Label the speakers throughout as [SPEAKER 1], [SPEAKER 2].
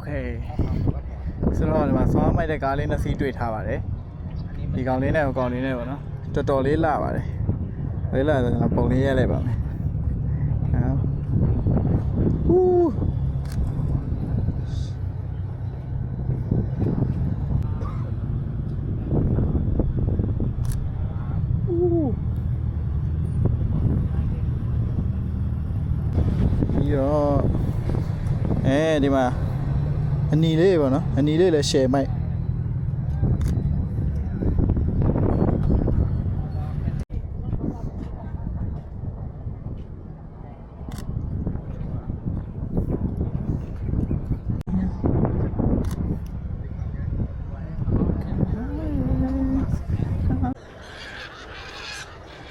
[SPEAKER 1] Okay ဆိုတော့ဒီမှာဆောင်းမိုက်တဲ့ကားလေးနှစ်စီးတွေ့ထားပါတယ်ဒီကောင်လေးနဲ့ကောင်လေးနဲ့ပေါ့နော်တော်တော်လေးလာပါတယ်လေးလာဆိုပုံလေးရိုက်လိုက်ပါမယ်ဟူးပြီးတော့ဒီမှာအနီလေးပေါ့နော်အနီလေးလည်း share မိုက်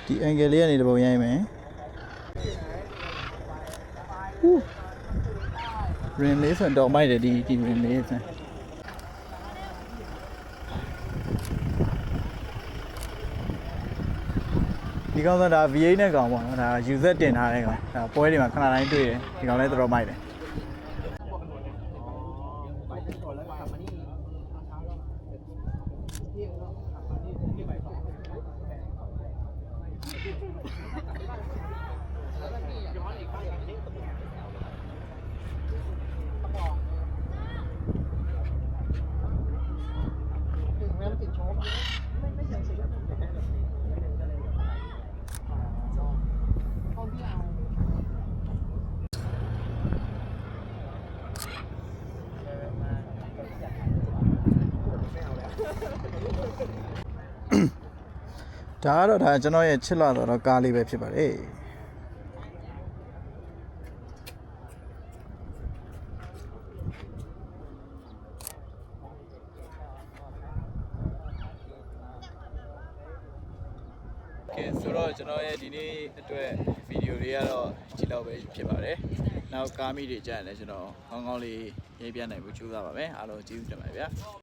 [SPEAKER 1] ဒီ angle လေးကနေတပုံရိုင်းမယ်ဟူးရင်လေးဆိုတော့မိုက်တယ်ဒီရင်လေးဆိုဒီကောင်ဆိုတာ V8 နဲ့ကောင်ပေါ့နော်ဒါ user တင်ထားတဲ့ကောင်ဒါပွဲတွေမှာခဏတိုင်းတွေ့တယ်ဒီကောင်လည်းတော်တော်မိုက်တယ်ဒါကတော့ဒါကျွန်တော်ရဲ့ချစ်လာတော့ကားလေးပဲဖြစ်ပါတယ်ကဲဆိုတော့ကျွန်တော်ရဲ့ဒီနေ့အတွက်ဗီဒီယိုလေးကတော့ကြည့်လောက်ပဲဖြစ်ပါတယ်နောက်ကားမိတွေကြာရင်လည်းကျွန်တော်ကောင်းကောင်းလေးရေးပြနိုင်ဖို့ကြိုးစားပါမယ်အားလုံးကျေးဇူးတင်ပါတယ်ဗျာ